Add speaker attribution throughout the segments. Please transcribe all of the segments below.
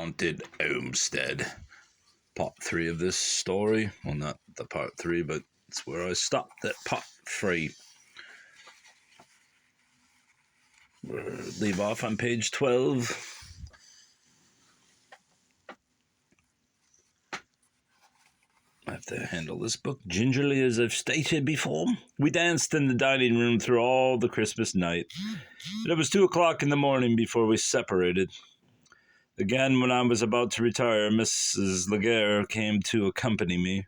Speaker 1: Haunted Homestead. Part 3 of this story. Well, not the part 3, but it's where I stopped at part 3. We'll leave off on page 12. I have to handle this book gingerly, as I've stated before. We danced in the dining room through all the Christmas night, and it was 2 o'clock in the morning before we separated. Again, when I was about to retire, Mrs. Laguerre came to accompany me.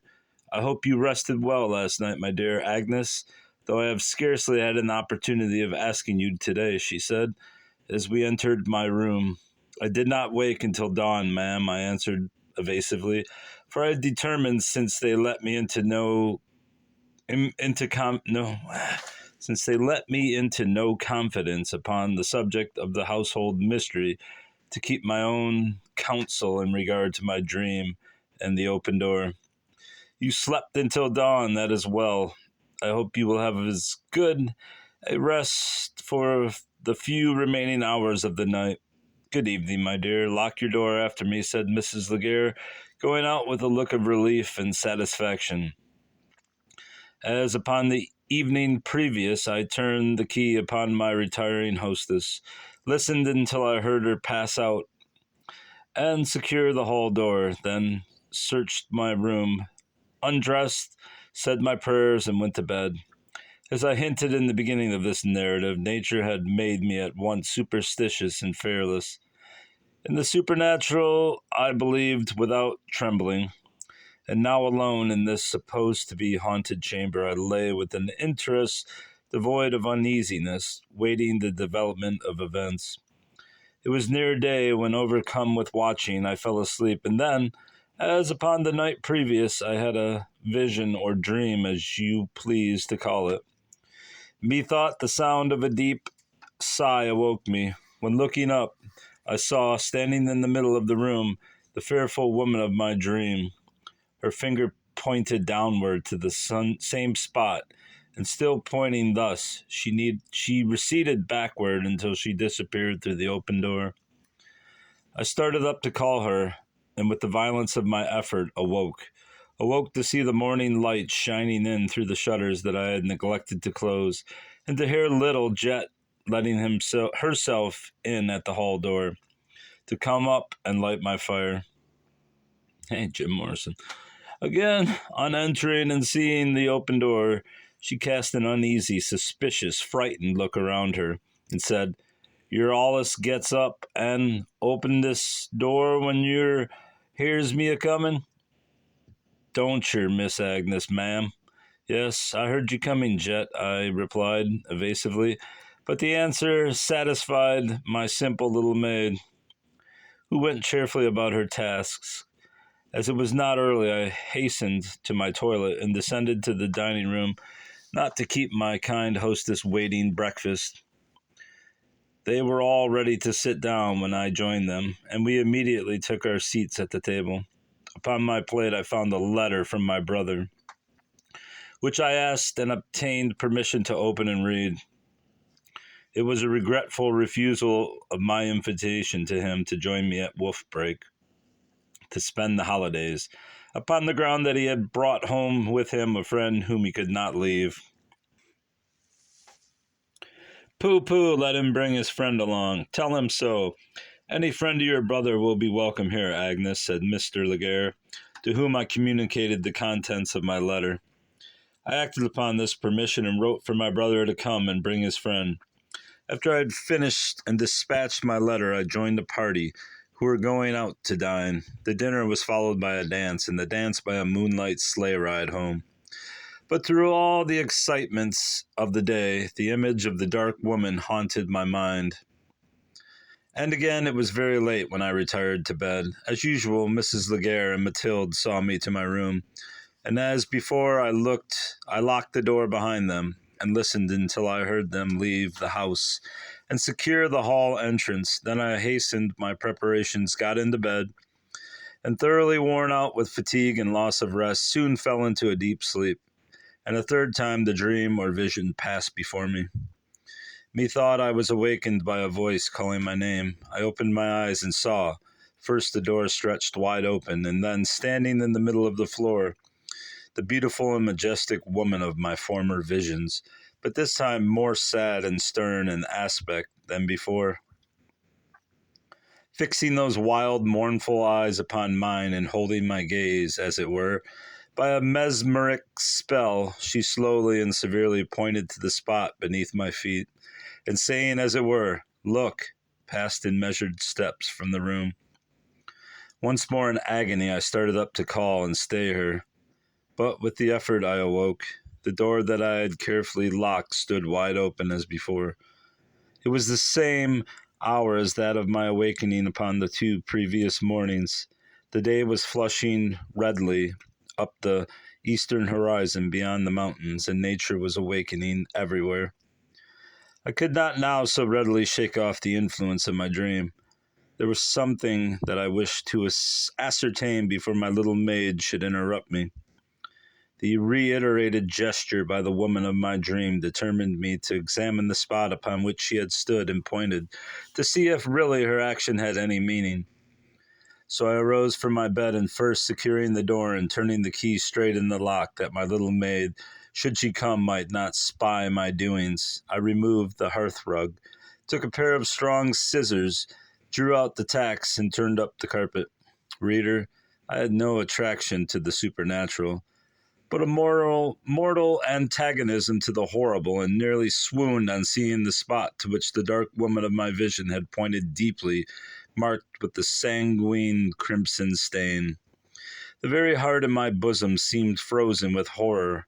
Speaker 1: "I hope you rested well last night, my dear Agnes, though I have scarcely had an opportunity of asking you today," she said, as we entered my room. "I did not wake until dawn, ma'am," I answered evasively, for I had determined, since they let me into no confidence upon the subject of the household mystery, to keep my own counsel in regard to my dream and the open door. "You slept until dawn, that is well. I hope you will have as good a rest for the few remaining hours of the night. Good evening, my dear. Lock your door after me," said Mrs. Laguerre, going out with a look of relief and satisfaction. As upon the evening previous, I turned the key upon my retiring hostess, listened until I heard her pass out, and secure the hall door, then searched my room, undressed, said my prayers, and went to bed. As I hinted in the beginning of this narrative, nature had made me at once superstitious and fearless. In the supernatural I believed without trembling, and now alone in this supposed to be haunted chamber, I lay with an interest devoid of uneasiness, waiting the development of events. It was near day when, overcome with watching, I fell asleep, and then, as upon the night previous, I had a vision or dream, as you please to call it. Methought the sound of a deep sigh awoke me. When looking up, I saw, standing in the middle of the room, the fearful woman of my dream. Her finger pointed downward to the same spot, and still pointing thus, she receded backward until she disappeared through the open door. I started up to call her, and with the violence of my effort, awoke to see the morning light shining in through the shutters that I had neglected to close, and to hear little Jet letting herself in at the hall door, to come up and light my fire. Hey, Jim Morrison. Again, on entering and seeing the open door, she cast an uneasy, suspicious, frightened look around her, and said, "Yer allus gets up and open this door when yer hears me a-comin'?" "Don't yer, Miss Agnes, ma'am?" "Yes, I heard you coming, Jet," I replied evasively, but the answer satisfied my simple little maid, who went cheerfully about her tasks. As it was not early, I hastened to my toilet and descended to the dining room, not to keep my kind hostess waiting breakfast. They were all ready to sit down when I joined them, and we immediately took our seats at the table. Upon my plate I found a letter from my brother, which I asked and obtained permission to open and read. It was a regretful refusal of my invitation to him to join me at Wolf Break to spend the holidays, upon the ground that he had brought home with him a friend whom he could not leave. "Pooh, let him bring his friend along. Tell him so. Any friend of your brother will be welcome here, Agnes," said Mr. Laguerre, to whom I communicated the contents of my letter. I acted upon this permission and wrote for my brother to come and bring his friend. After I had finished and dispatched my letter, I joined the party, who were going out to dine. The dinner was followed by a dance, and the dance by a moonlight sleigh ride home. But through all the excitements of the day, the image of the dark woman haunted my mind. And again, it was very late when I retired to bed. As usual, Mrs. Laguerre and Mathilde saw me to my room, and as before I locked the door behind them, and listened until I heard them leave the house and secure the hall entrance. Then I hastened my preparations, got into bed, and thoroughly worn out with fatigue and loss of rest, soon fell into a deep sleep. And a third time the dream or vision passed before me. Methought I was awakened by a voice calling my name. I opened my eyes and saw, First the door stretched wide open, and then, standing in the middle of the floor, the beautiful and majestic woman of my former visions, but this time more sad and stern in aspect than before. Fixing those wild, mournful eyes upon mine and holding my gaze, as it were, by a mesmeric spell, she slowly and severely pointed to the spot beneath my feet, and saying, as it were, "Look," passed in measured steps from the room. Once more in agony, I started up to call and stay her, but with the effort I awoke. The door that I had carefully locked stood wide open as before. It was the same hour as that of my awakening upon the 2 previous mornings. The day was flushing redly up the eastern horizon beyond the mountains, and nature was awakening everywhere. I could not now so readily shake off the influence of my dream. There was something that I wished to ascertain before my little maid should interrupt me. The reiterated gesture by the woman of my dream determined me to examine the spot upon which she had stood and pointed, to see if really her action had any meaning. So I arose from my bed, and first securing the door and turning the key straight in the lock, that my little maid, should she come, might not spy my doings, I removed the hearthrug, took a pair of strong scissors, drew out the tacks, and turned up the carpet. Reader, I had no attraction to the supernatural, but a mortal antagonism to the horrible, and nearly swooned on seeing the spot to which the dark woman of my vision had pointed deeply, marked with the sanguine crimson stain. The very heart in my bosom seemed frozen with horror,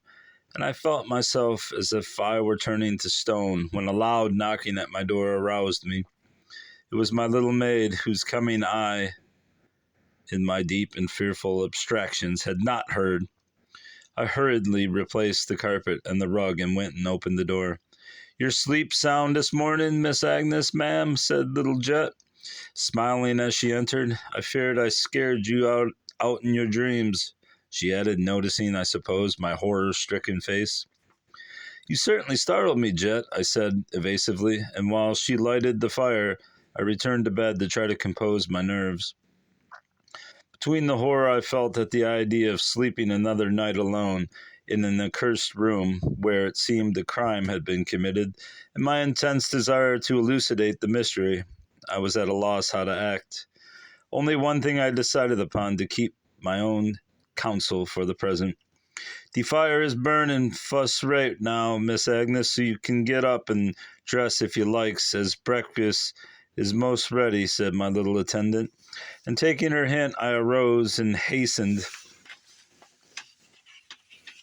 Speaker 1: and I felt myself as if I were turning to stone, when a loud knocking at my door aroused me. It was my little maid, whose coming I, in my deep and fearful abstractions, had not heard. I hurriedly replaced the carpet and the rug and went and opened the door. "Your sleep sound this morning, Miss Agnes, ma'am," said little Jet, smiling as she entered. "I feared I scared you out in your dreams," she added, noticing, I suppose, my horror-stricken face. "You certainly startled me, Jet," I said evasively, and while she lighted the fire, I returned to bed to try to compose my nerves. Between the horror I felt at the idea of sleeping another night alone in an accursed room where it seemed the crime had been committed, and my intense desire to elucidate the mystery, I was at a loss how to act. Only one thing I decided upon: to keep my own counsel for the present. "The fire is burning fuss rate now, Miss Agnes, so you can get up and dress if you likes, as breakfast is most ready," said my little attendant. And taking her hint, I arose and hastened.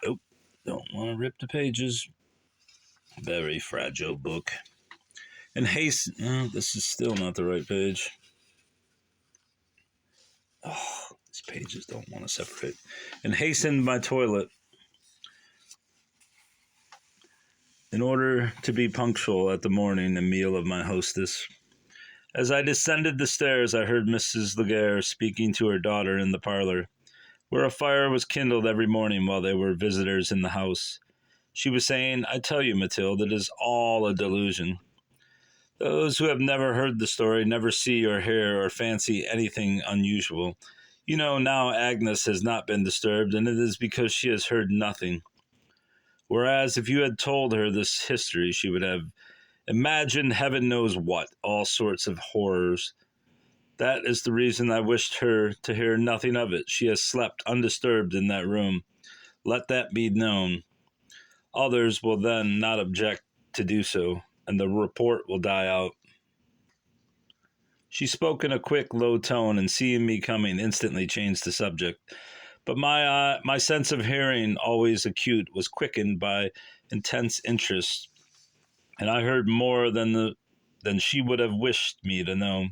Speaker 1: Oh, don't want to rip the pages. Very fragile book. And hasten. Oh, this is still not the right page. Oh, these pages don't want to separate. And hastened my toilet in order to be punctual at the morning and meal of my hostess. As I descended the stairs, I heard Mrs. Laguerre speaking to her daughter in the parlor, where a fire was kindled every morning while there were visitors in the house. She was saying, "I tell you, Mathilde, it is all a delusion. Those who have never heard the story never see or hear or fancy anything unusual. You know now Agnes has not been disturbed, and it is because she has heard nothing. Whereas if you had told her this history, she would have imagined heaven knows what, all sorts of horrors. That is the reason I wished her to hear nothing of it. She has slept undisturbed in that room. Let that be known. Others will then not object to do so, and the report will die out." She spoke in a quick, low tone, and seeing me coming, instantly changed the subject. But my sense of hearing, always acute, was quickened by intense interest, and I heard more than she would have wished me to know.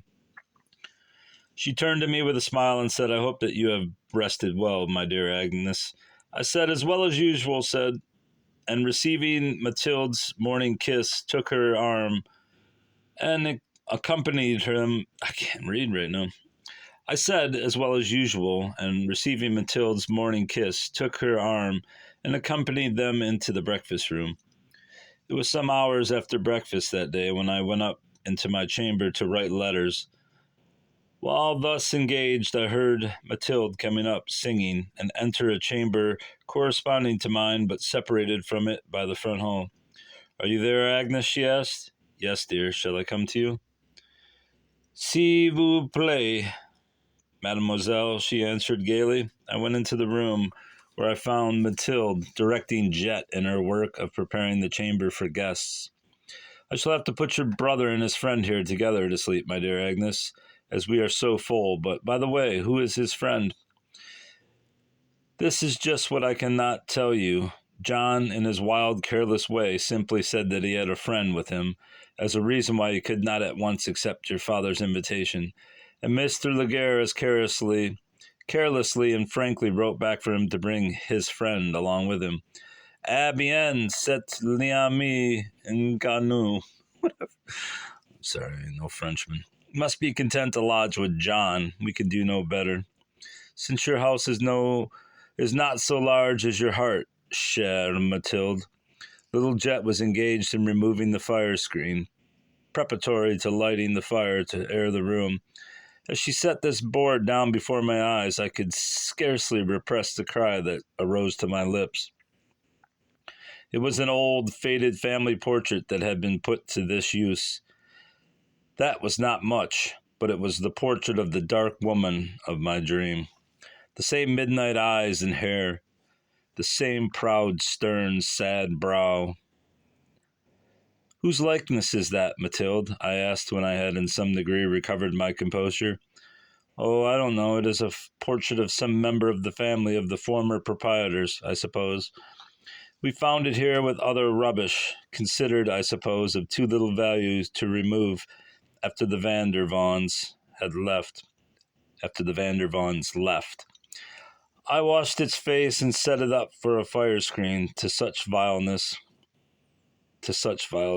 Speaker 1: She turned to me with a smile and said, "I hope that you have rested well, my dear Agnes." I said, "As well as usual," and receiving Mathilde's morning kiss, took her arm and accompanied him. I can't read right now. I said, "As well as usual," and receiving Mathilde's morning kiss, took her arm and accompanied them into the breakfast room. It was some hours after breakfast that day when I went up into my chamber to write letters. While thus engaged, I heard Mathilde coming up, singing, and enter a chamber corresponding to mine, but separated from it by the front hall. Are you there, Agnes? She asked. Yes, dear. Shall I come to you? S'il vous plaît, mademoiselle, she answered gaily. I went into the room, where I found Mathilde directing Jet in her work of preparing the chamber for guests. I shall have to put your brother and his friend here together to sleep, my dear Agnes, as we are so full. But, by the way, who is his friend? This is just what I cannot tell you. John, in his wild, careless way, simply said that he had a friend with him, as a reason why he could not at once accept your father's invitation. And Mr. Laguerre as carelessly and frankly wrote back for him to bring his friend along with him. Eh bien, c'est l'ami inconnu. Sorry, no Frenchman. Must be content to lodge with John. We can do no better. Since your house is not so large as your heart, chère Mathilde. Little Jet was engaged in removing the fire screen, preparatory to lighting the fire to air the room. As she set this board down before my eyes, I could scarcely repress the cry that arose to my lips. It was an old, faded family portrait that had been put to this use. That was not much, but it was the portrait of the dark woman of my dream. The same midnight eyes and hair, the same proud, stern, sad brow. Whose likeness is that, Mathilde? I asked when I had in some degree recovered my composure. Oh, I don't know. It is a portrait of some member of the family of the former proprietors, I suppose. We found it here with other rubbish, considered, I suppose, of too little value to remove after the Vandervaans left. I washed its face and set it up for a fire screen to such vile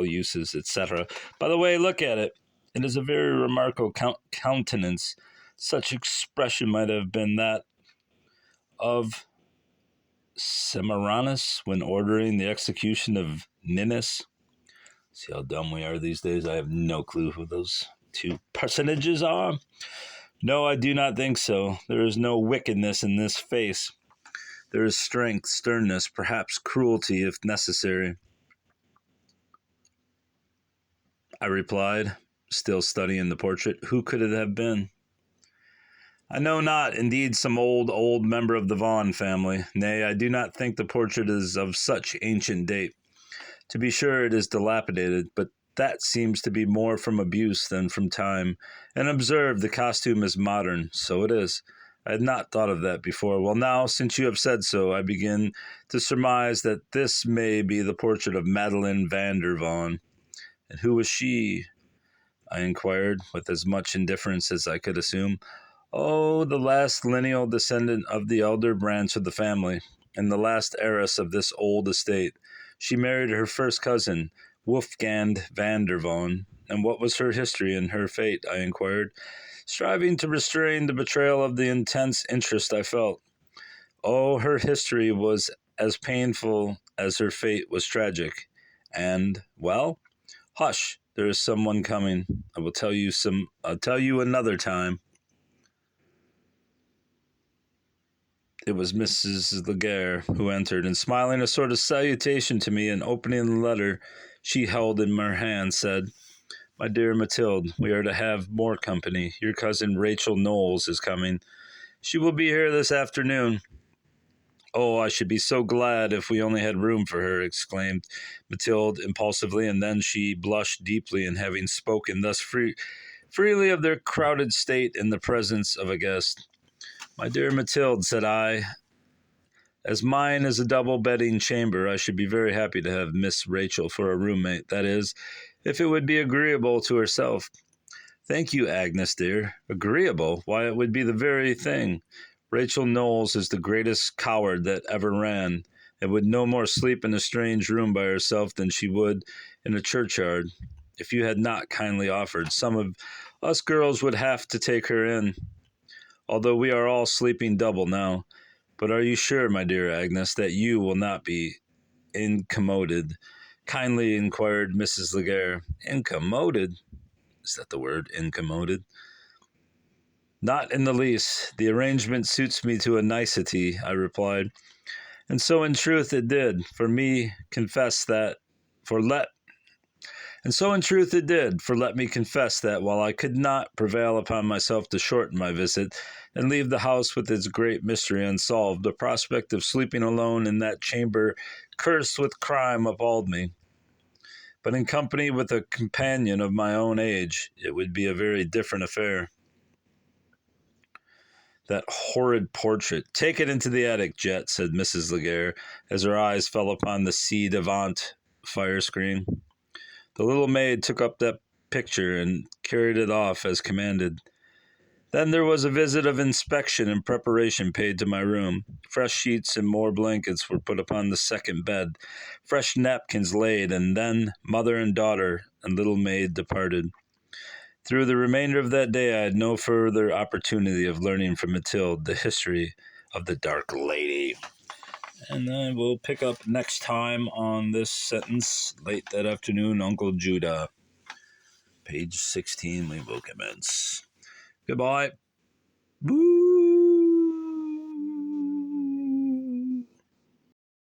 Speaker 1: uses, etc. By the way, look at it. It is a very remarkable countenance. Such expression might have been that of Semiramis when ordering the execution of Ninus. See how dumb we are these days? I have no clue who those two personages are. No, I do not think so. There is no wickedness in this face. There is strength, sternness, perhaps cruelty if necessary. I replied, still studying the portrait. Who could it have been? I know not. Indeed, some old member of the Vaughan family. Nay, I do not think the portrait is of such ancient date. To be sure, it is dilapidated, but that seems to be more from abuse than from time. And observe, the costume is modern. So it is. I had not thought of that before. Well, now, since you have said so, I begin to surmise that this may be the portrait of Madeline Vandervaughan. And who was she? I inquired, with as much indifference as I could assume. Oh, the last lineal descendant of the elder branch of the family, and the last heiress of this old estate. She married her first cousin, Wolfgang Vandervaughan. And what was her history and her fate? I inquired, striving to restrain the betrayal of the intense interest I felt. Oh, her history was as painful as her fate was tragic. And, well, hush, there is someone coming. I'll tell you another time. It was Mrs. Laguerre who entered, and smiling a sort of salutation to me and opening the letter she held in her hand, said, My dear Mathilde, we are to have more company. Your cousin Rachel Knowles is coming. She will be here this afternoon. Oh, I should be so glad if we only had room for her, exclaimed Mathilde impulsively, and then she blushed deeply in having spoken thus freely of their crowded state in the presence of a guest. My dear Mathilde, said I, as mine is a double-bedding chamber, I should be very happy to have Miss Rachel for a roommate. That is, if it would be agreeable to herself. Thank you, Agnes, dear. Agreeable? Why, it would be the very thing. Rachel Knowles is the greatest coward that ever ran, and would no more sleep in a strange room by herself than she would in a churchyard. If you had not kindly offered, some of us girls would have to take her in, although we are all sleeping double now. But are you sure, my dear Agnes, that you will not be incommoded? Kindly inquired Mrs. Laguerre. Incommoded? Is that the word, incommoded? Not in the least. The arrangement suits me to a nicety, I replied. And so in truth it did, for let for let me confess that while I could not prevail upon myself to shorten my visit and leave the house with its great mystery unsolved, the prospect of sleeping alone in that chamber cursed with crime appalled me. But in company with a companion of my own age, it would be a very different affair. That horrid portrait. Take it into the attic, Jet, said Mrs. Laguerre, as her eyes fell upon the ci devant fire screen. The little maid took up that picture and carried it off as commanded. Then there was a visit of inspection and preparation paid to my room. Fresh sheets and more blankets were put upon the second bed, fresh napkins laid, and then mother and daughter and little maid departed. Through the remainder of that day, I had no further opportunity of learning from Mathilde the history of the Dark Lady. And then we'll pick up next time on this sentence. Late that afternoon, Uncle Judah. Page 16, we will commence. Goodbye. Boo!